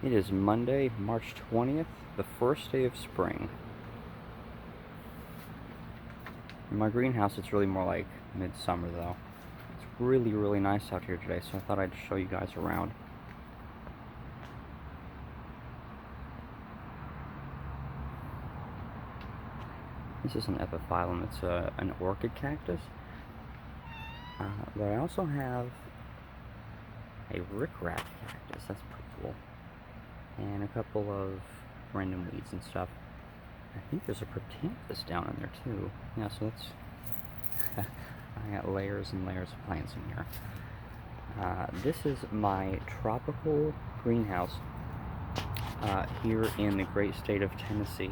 It is Monday, March 20th, the first day of spring. In my greenhouse, it's really more like midsummer, though. It's really, really nice out here today, so I thought I'd show you guys around. This is an epiphyllum. It's an orchid cactus. But I also have a rickrack cactus. That's pretty cool. And a couple of random weeds and stuff. I think there's a Protanthus down in there too. Yeah, so that's I got layers and layers of plants in here. This is my tropical greenhouse here in the great state of Tennessee.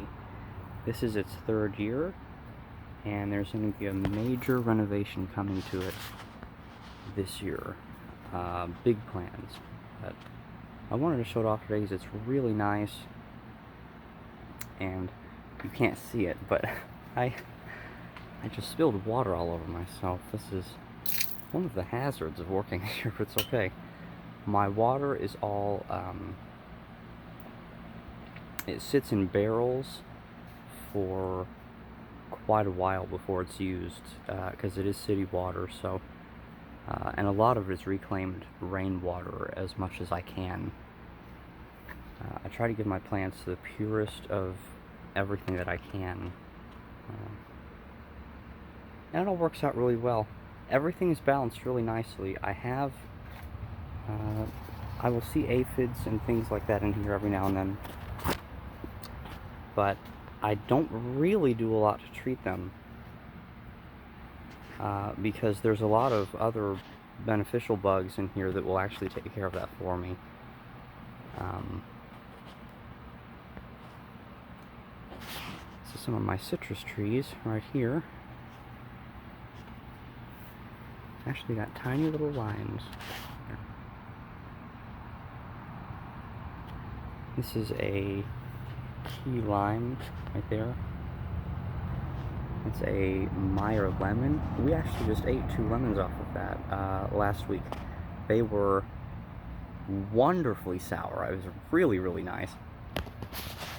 This is its third year, and there's going to be a major renovation coming to it this year. Big plans. But I wanted to show it off today because it's really nice, and you can't see it, but I just spilled water all over myself. This is one of the hazards of working here, but it's okay. My water is all, it sits in barrels for quite a while before it's used, because it is city water, so, and a lot of it is reclaimed rainwater as much as I can. I try to give my plants the purest of everything that I can. And it all works out really well. Everything is balanced really nicely. I will see aphids and things like that in here every now and then, but I don't really do a lot to treat them, because there's a lot of other beneficial bugs in here that will actually take care of that for me. So some of my citrus trees right here actually got tiny little limes. This is a key lime right there. It's a Meyer lemon. We actually just ate 2 lemons off of that last week. They were wonderfully sour. It was really, really nice.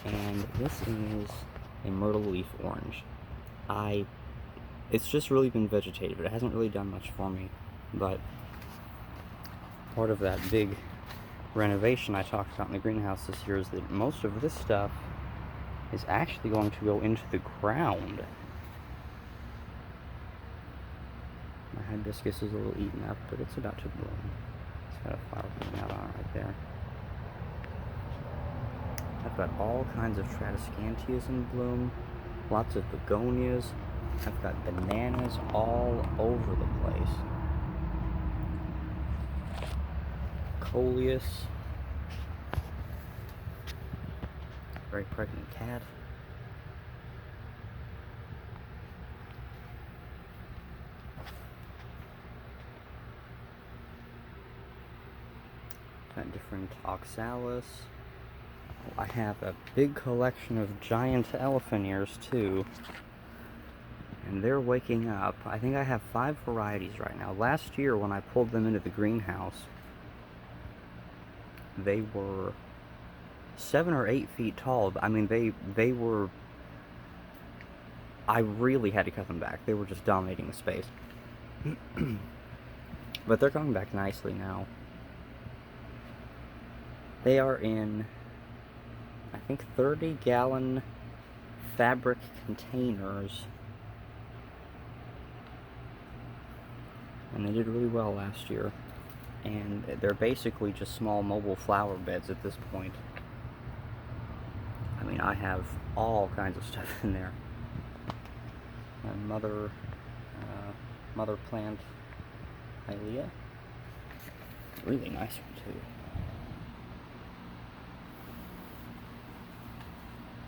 And this is a myrtle leaf orange. It's just really been vegetative. It hasn't really done much for me, but part of that big renovation I talked about in the greenhouse this year is that most of this stuff is actually going to go into the ground. My hibiscus is a little eaten up, but it's about to bloom. It's got a flower coming out on it right there. I've got all kinds of Tradescantias in bloom, lots of begonias. I've got bananas all over the place. Coleus. Very pregnant cat. Got different oxalis. I have a big collection of giant elephant ears too, and they're waking up. I think I have 5 varieties right now. Last year when I pulled them into the greenhouse, they were 7 or 8 feet tall. I mean, they were, I really had to cut them back. They were just dominating the space. But they're coming back nicely now. They are in, I think, 30-gallon fabric containers, and they did really well last year. And they're basically just small mobile flower beds at this point. I mean, I have all kinds of stuff in there. And mother plant Hylia, really nice one too.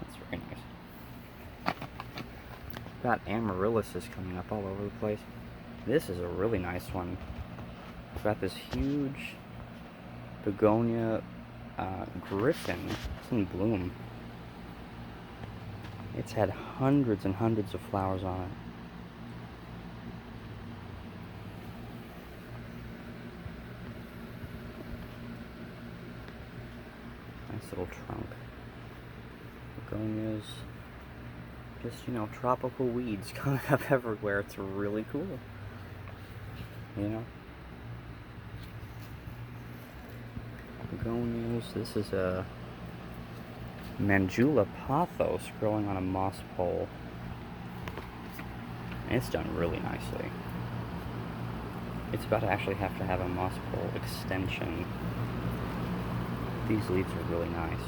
That's very nice. Got amaryllises coming up all over the place. This is a really nice one. I've got this huge begonia griffin. It's in bloom. It's had hundreds and hundreds of flowers on it. nice little trunk. Begonias. Just, you know, tropical weeds coming up everywhere. It's really cool. You know? Begonias. This is a Mandula pothos growing on a moss pole. And it's done really nicely. It's about to actually have to have a moss pole extension. These leaves are really nice.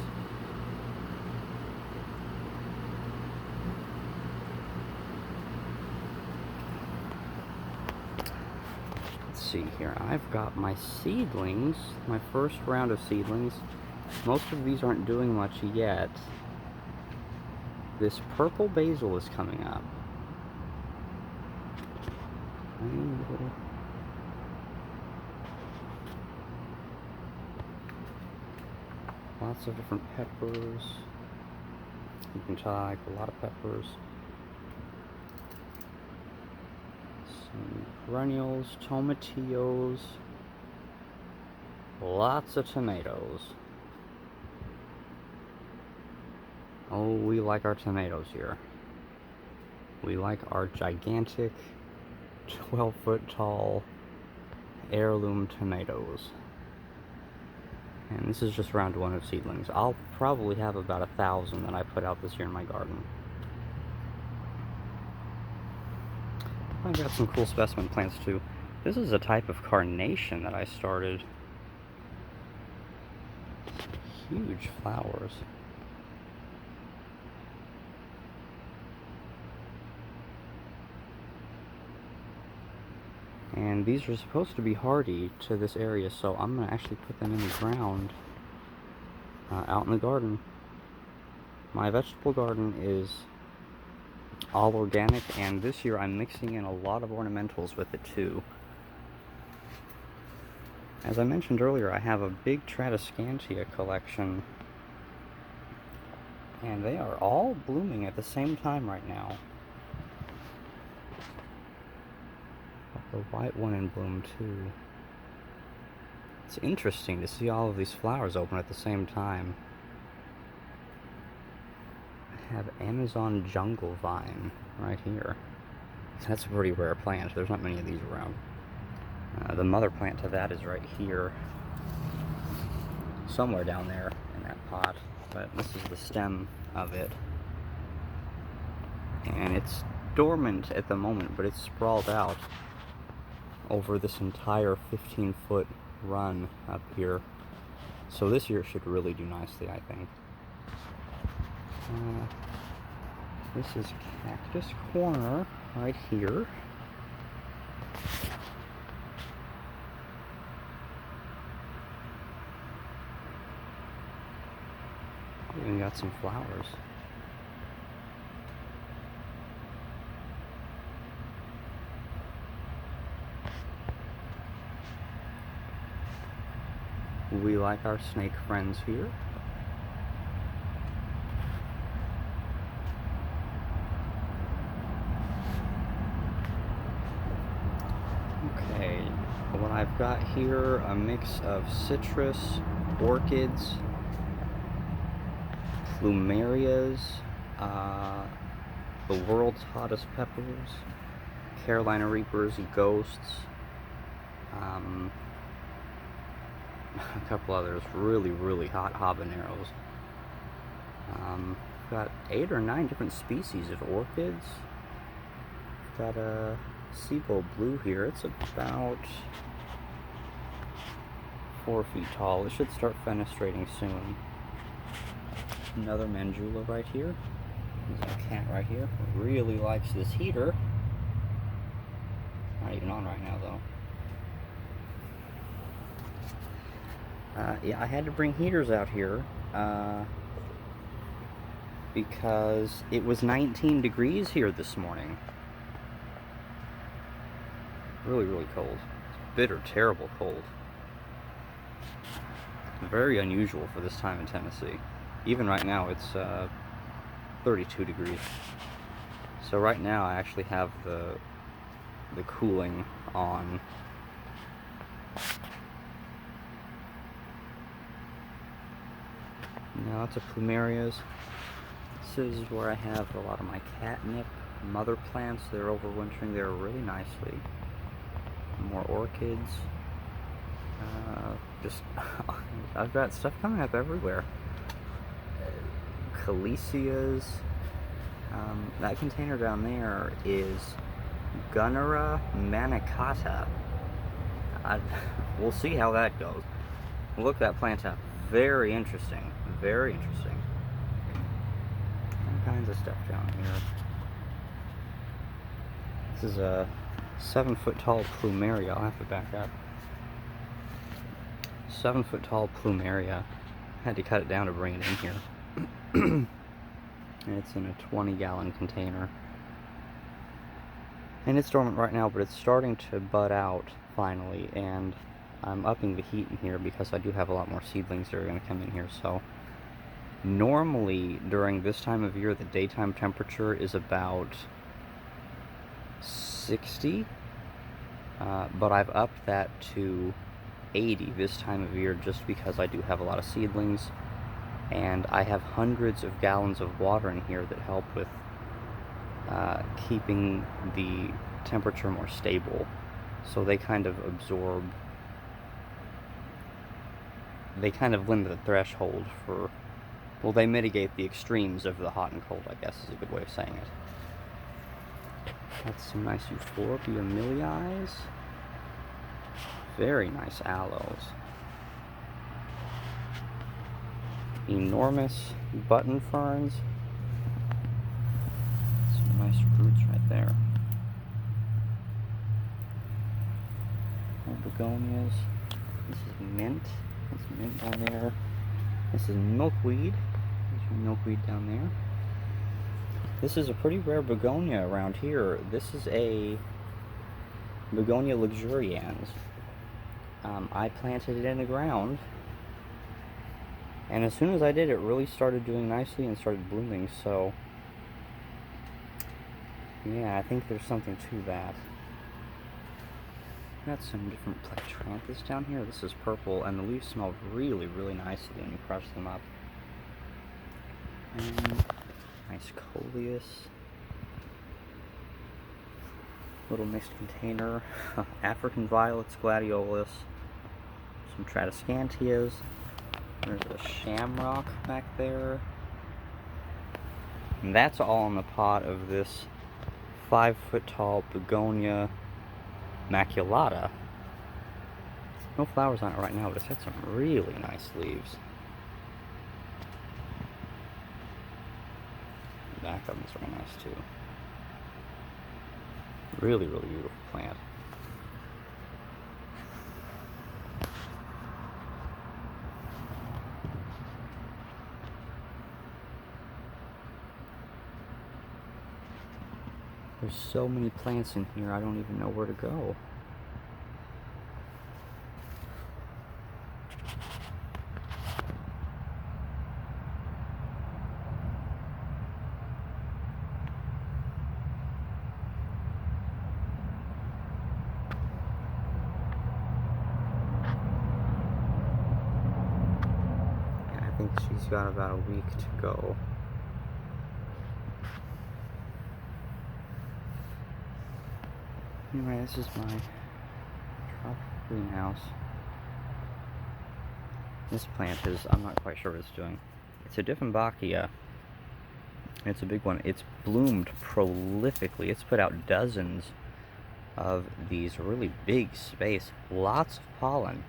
Let's see here. I've got my seedlings, my first round of seedlings. Most of these aren't doing much yet. This purple basil is coming up. Lots of different peppers. You can type a lot of peppers. Some perennials, tomatillos. Lots of tomatoes. Oh, we like our tomatoes here. We like our gigantic 12-foot tall heirloom tomatoes. And this is just round one of seedlings. I'll probably have about 1,000 that I put out this year in my garden. I've got some cool specimen plants too. This is a type of carnation that I started. Huge flowers. And these are supposed to be hardy to this area, so I'm going to actually put them in the ground out in the garden. My vegetable garden is all organic, and this year I'm mixing in a lot of ornamentals with it too. As I mentioned earlier, I have a big Tradescantia collection, and they are all blooming at the same time right now. The white one in bloom too. It's interesting to see all of these flowers open at the same time. I have Amazon jungle vine right here. That's a pretty rare plant. There's not many of these around. The mother plant to that is right here. Somewhere down there in that pot. But this is the stem of it. And it's dormant at the moment, but it's sprawled out over this entire 15-foot run up here. So this year should really do nicely, I think. This is Cactus Corner right here. Even got some flowers. We like our snake friends here. Okay, what I've got here, a mix of citrus, orchids, plumerias, the world's hottest peppers, Carolina Reapers, ghosts, a couple others, really hot habaneros. Got 8 or 9 different species of orchids. Got a Sibo blue here. It's about 4 feet tall. It should start fenestrating soon. Another Mandula right here. There's a cat right here. Really likes this heater. Not even on right now though. Yeah, I had to bring heaters out here because it was 19 degrees here this morning. Really cold. It's bitter, terrible cold. Very unusual for this time in Tennessee. Even right now it's 32 degrees. So right now I actually have the cooling on. Now lots of plumerias. This is where I have a lot of my catnip mother plants. They're overwintering there really nicely. More orchids. Just I've got stuff coming up everywhere. Calicias. That container down there is Gunnera manicata. We'll see how that goes. Look that plant up. Very interesting. Very interesting. All kinds of stuff down here. This is a 7-foot tall plumeria. I'll have to back up. 7-foot tall plumeria. Had to cut it down to bring it in here. And it's in a 20-gallon container. And it's dormant right now, but it's starting to bud out finally, and I'm upping the heat in here because I do have a lot more seedlings that are going to come in here. So normally during this time of year the daytime temperature is about 60, but I've upped that to 80 this time of year just because I do have a lot of seedlings, and I have hundreds of gallons of water in here that help with keeping the temperature more stable. So they kind of absorb, they kind of limit the threshold for, well, they mitigate the extremes of the hot and cold, I guess is a good way of saying it. That's some nice Euphorbia miliis. Very nice aloes. Enormous button ferns. Some nice roots right there. More begonias. This is mint. There's mint down there. This is milkweed. There's milkweed down there. This is a pretty rare begonia around here. This is a Begonia luxurians. I planted it in the ground, and as soon as I did, it really started doing nicely and started blooming. So yeah, I think there's something to that. Got some different Plectranthus down here. This is purple, and the leaves smell really, really nicely when you crush them up. And nice coleus. Little mixed container. African violets, gladiolus. Some Tradescantias. There's a shamrock back there. And that's all in the pot of this 5-foot tall begonia maculata. No flowers on it right now, but it's got some really nice leaves. The back of them is very nice too. Really, really beautiful plant. There's so many plants in here, I don't even know where to go. I think she's got about a week to go. Anyway, this is my tropical greenhouse. This plant is, I'm not quite sure what it's doing. It's a Dieffenbachia. It's a big one. It's bloomed prolifically. It's put out dozens of these really big space. Lots of pollen.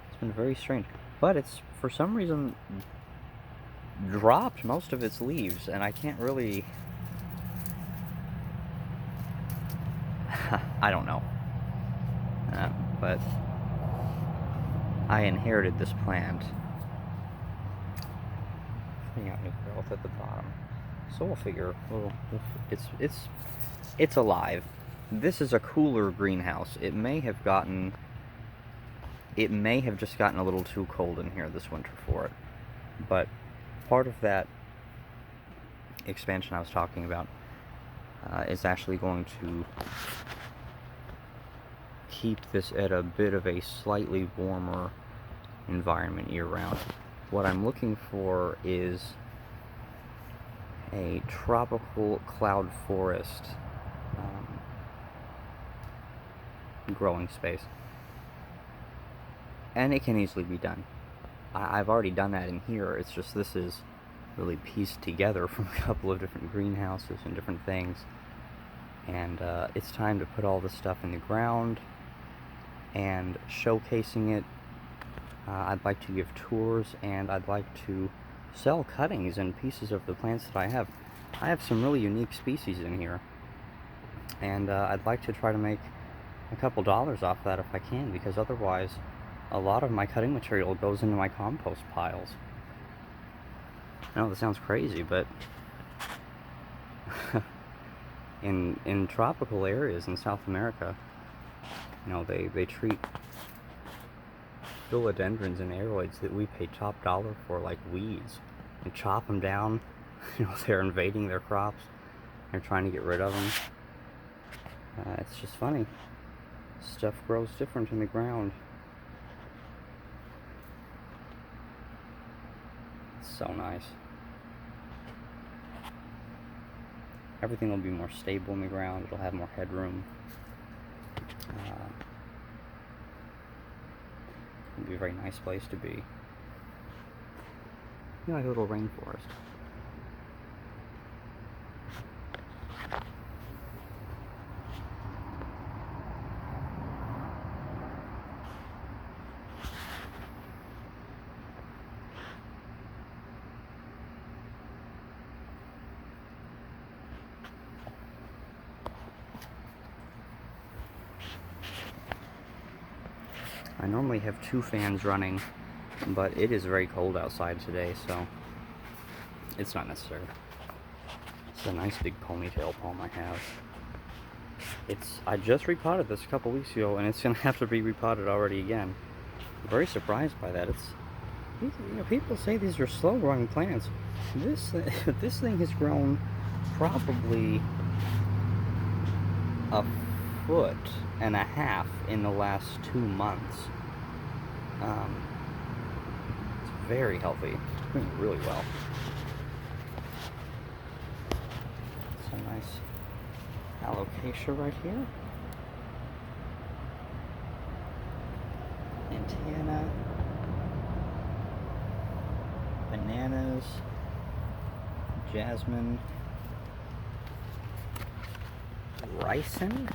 It's been very strange. But it's, for some reason, dropped most of its leaves, and I can't really... I don't know. But I inherited this plant. Putting out new growth at the bottom. So we'll figure, it's alive. This is a cooler greenhouse. It may have just gotten a little too cold in here this winter for it. But part of that expansion I was talking about is actually going to keep this at a bit of a slightly warmer environment year-round. what I'm looking for is a tropical cloud forest growing space. And it can easily be done. I've already done that in here. It's just this is really pieced together from a couple of different greenhouses and different things. And it's time to put all this stuff in the ground and showcasing it. I'd like to give tours, and I'd like to sell cuttings and pieces of the plants that I have. I have some really unique species in here, and I'd like to try to make a couple dollars off that if I can, because otherwise a lot of my cutting material goes into my compost piles. I know that sounds crazy, but in tropical areas in South America, you know, they treat philodendrons and aroids that we pay top dollar for like weeds, and chop them down. You know, they're invading their crops. They're trying to get rid of them. It's just funny. Stuff grows different in the ground. It's so nice. Everything will be more stable in the ground. It'll have more headroom. It'll be a very nice place to be. You know, like a little rainforest. I normally have 2 fans running, but it is very cold outside today, so it's not necessary. It's a nice big ponytail palm I have. I just repotted this a couple weeks ago, and it's gonna have to be repotted already again. I'm very surprised by that. You know, people say these are slow-growing plants. This thing has grown probably a foot and a half in the last 2 months. It's very healthy. It's doing really well. It's a nice alocasia right here. Lantana. Bananas. Jasmine. Ricin.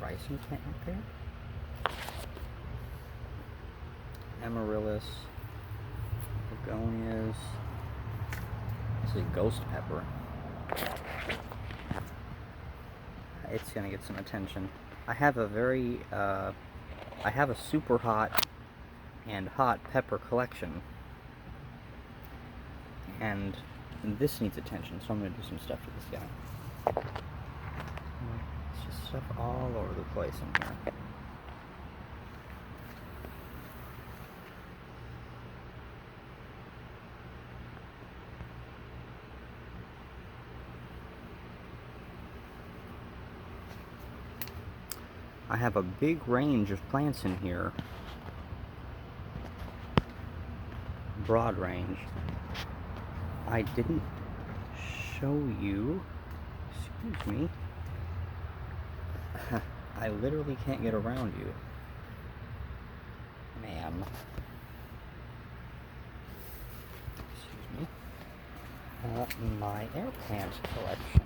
Ricin plant up there. Amaryllis, begonias. This is ghost pepper. It's gonna get some attention. I have a super hot and hot pepper collection, and this needs attention, so I'm gonna do some stuff to this guy. It's just stuff all over the place in here. I have a big range of plants in here. Broad range. I didn't show you. Excuse me. I literally can't get around you. Ma'am. Excuse me. My air plant collection.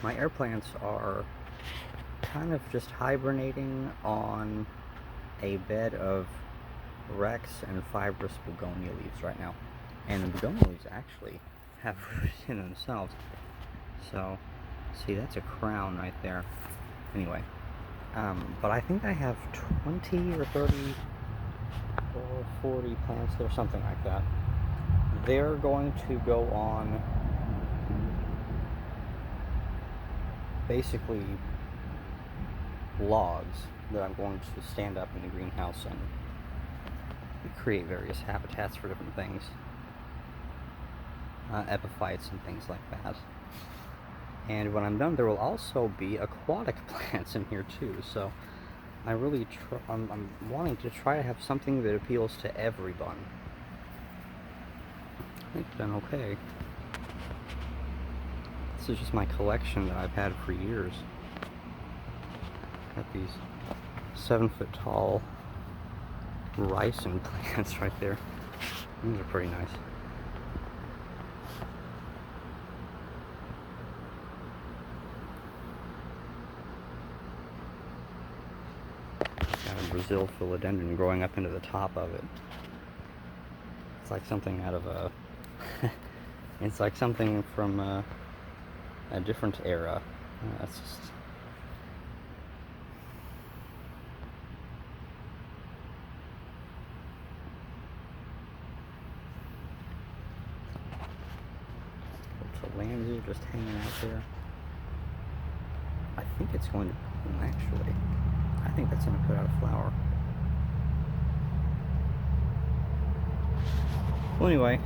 My air plants are kind of just hibernating on a bed of Rex and fibrous begonia leaves right now. And the begonia leaves actually have roots in themselves. So, see, that's a crown right there. Anyway, but I think I have 20 or 30 or 40 plants or something like that. They're going to go on basically logs that I'm going to stand up in the greenhouse and create various habitats for different things, epiphytes and things like that. And when I'm done, there will also be aquatic plants in here too, so I'm wanting to try to have something that appeals to everyone. I think I've done okay. This is just my collection that I've had for years. Got these 7-foot tall ricin plants right there. These are pretty nice. Got a Brazil philodendron growing up into the top of it. It's like something out of a it's like something from a different era. It's just Tillandsia just hanging out there. I think it's going to bloom, actually. I think that's going to put out a flower. Well, anyway,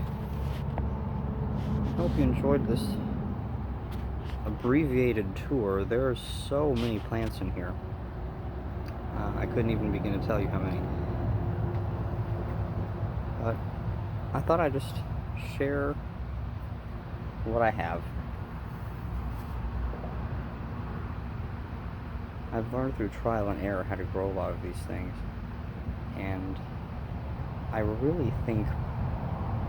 I hope you enjoyed this abbreviated tour. There are so many plants in here. I couldn't even begin to tell you how many. But I thought I'd just share what I have. I've learned through trial and error how to grow a lot of these things, and I really think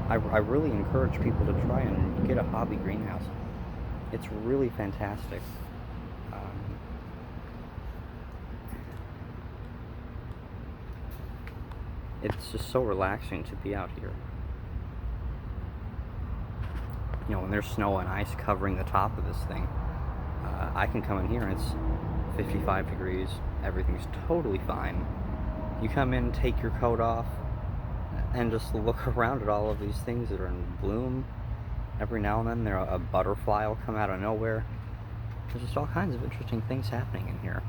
I really encourage people to try and get a hobby greenhouse. It's really fantastic. It's just so relaxing to be out here. You know, when there's snow and ice covering the top of this thing, I can come in here and it's 55 degrees. Everything's totally fine. You come in, take your coat off, and just look around at all of these things that are in bloom. Every now and then a butterfly will come out of nowhere. There's just all kinds of interesting things happening in here.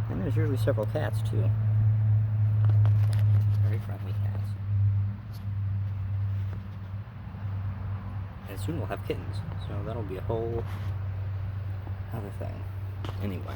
And there's usually several cats too. Very friendly cats. And soon we'll have kittens, so that'll be a whole other thing. Anyway.